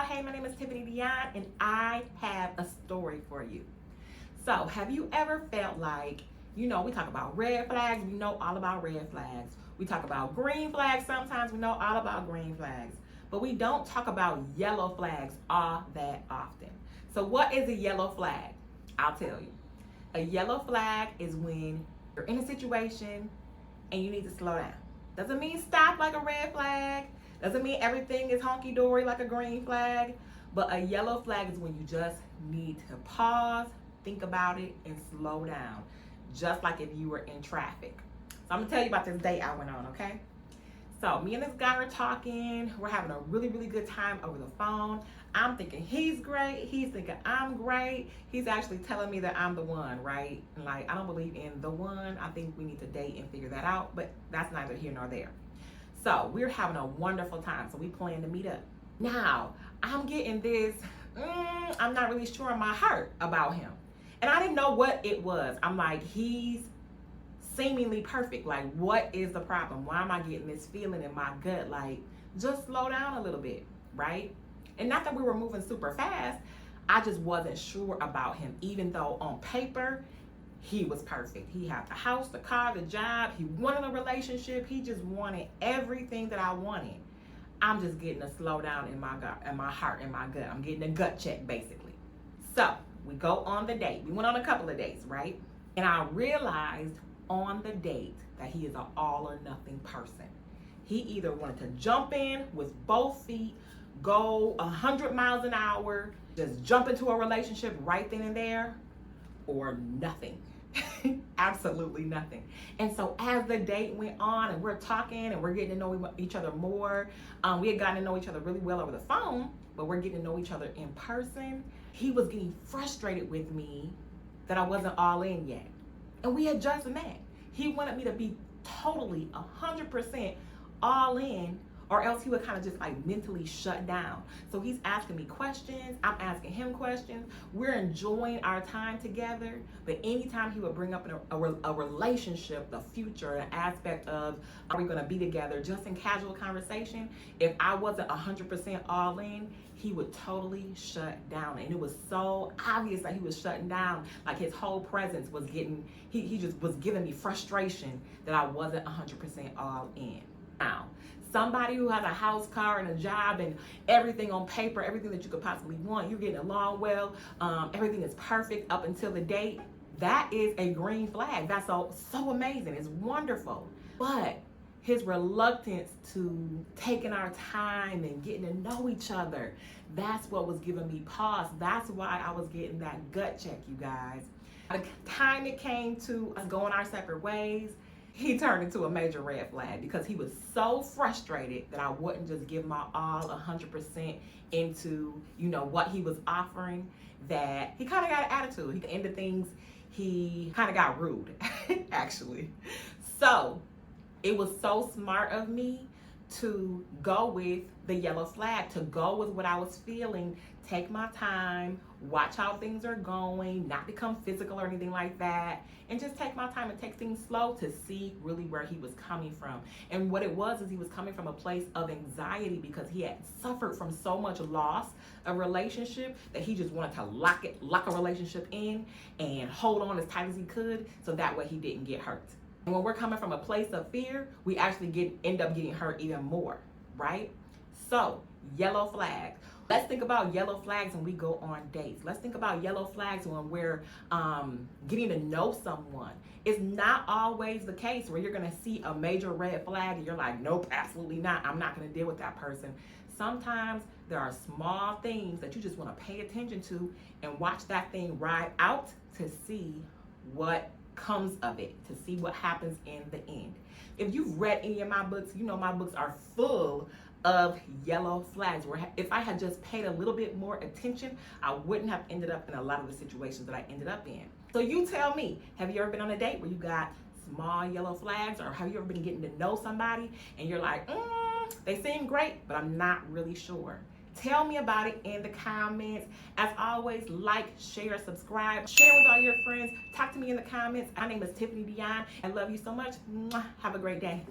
y'all. Hey, my name is Tiffany Dion, and I have a story for you. So, have you ever felt like, we talk about red flags, we know all about red flags. We talk about green flags, sometimes we know all about green flags. But we don't talk about yellow flags all that often. So, what is a yellow flag? I'll tell you. A yellow flag is when you're in a situation and you need to slow down. Doesn't mean stop like a red flag. Doesn't mean everything is honky-dory like a green flag. But a yellow flag is when you just need to pause, think about it, and slow down. Just like if you were in traffic. So I'm going to tell you about this date I went on, okay? So me and this guy are talking. We're having a really, really good time over the phone. I'm thinking he's great. He's thinking I'm great. He's actually telling me that I'm the one, right? Like, I don't believe in the one. I think we need to date and figure that out. But that's neither here nor there. So we're having a wonderful time. So we plan to meet up. Now, I'm getting this, I'm not really sure in my heart about him. And I didn't know what it was. I'm like, he's seemingly perfect. Like, what is the problem? Why am I getting this feeling in my gut? Like, just slow down a little bit, right? And not that we were moving super fast. I just wasn't sure about him, even though on paper, he was perfect. He had the house, the car, the job. He wanted a relationship. He just wanted everything that I wanted. I'm just getting a slowdown in my gut, in my heart, in my gut. I'm getting a gut check, basically. So we go on the date. We went on a couple of dates, right? And I realized on the date that he is an all or nothing person. He either wanted to jump in with both feet, go 100 miles an hour, just jump into a relationship right then and there, or nothing. Absolutely nothing. And so as the date went on and we're talking and we're getting to know each other more, we had gotten to know each other really well over the phone, but we're getting to know each other in person. He was getting frustrated with me that I wasn't all in yet. And we had just met. He wanted me to be totally 100% all in, or else he would kind of just like mentally shut down. So he's asking me questions, I'm asking him questions. We're enjoying our time together, but anytime he would bring up a relationship, the future, an aspect of are we gonna be together, just in casual conversation, if I wasn't 100% all in, he would totally shut down. And it was so obvious that he was shutting down. Like his whole presence was getting, he just was giving me frustration that I wasn't 100% all in. Now, somebody who has a house, car, and a job, and everything on paper, everything that you could possibly want, you're getting along well, everything is perfect up until the date, that is a green flag. That's so amazing. It's wonderful. But his reluctance to taking our time and getting to know each other, that's what was giving me pause. That's why I was getting that gut check, you guys. By the time it came to us going our separate ways, he turned into a major red flag because he was so frustrated that I wouldn't just give my all 100% into, what he was offering, that he kind of got an attitude. At the end of things, he kind of got rude, actually. So it was so smart of me to go with the yellow flag, to go with what I was feeling, take my time, watch how things are going, not become physical or anything like that, and just take my time and take things slow to see really where he was coming from. And what it was is he was coming from a place of anxiety because he had suffered from so much loss of relationship that he just wanted to lock a relationship in and hold on as tight as he could so that way he didn't get hurt. And when we're coming from a place of fear, we actually end up getting hurt even more, right? So, yellow flags. Let's think about yellow flags when we go on dates. Let's think about yellow flags when we're getting to know someone. It's not always the case where you're gonna see a major red flag and you're like, nope, absolutely not. I'm not gonna deal with that person. Sometimes there are small things that you just wanna pay attention to and watch that thing ride out to see what comes of it, to see what happens in the end. If you've read any of my books, you know my books are full of yellow flags where if I had just paid a little bit more attention, I wouldn't have ended up in a lot of the situations that I ended up in. So you tell me, have you ever been on a date where you got small yellow flags, or have you ever been getting to know somebody and you're like, they seem great, but I'm not really sure? Tell me about it in the comments. As always, like, share, subscribe, share with all your friends. Talk to me in the comments. My name is Tiffany Dion. I love you so much. Have a great day.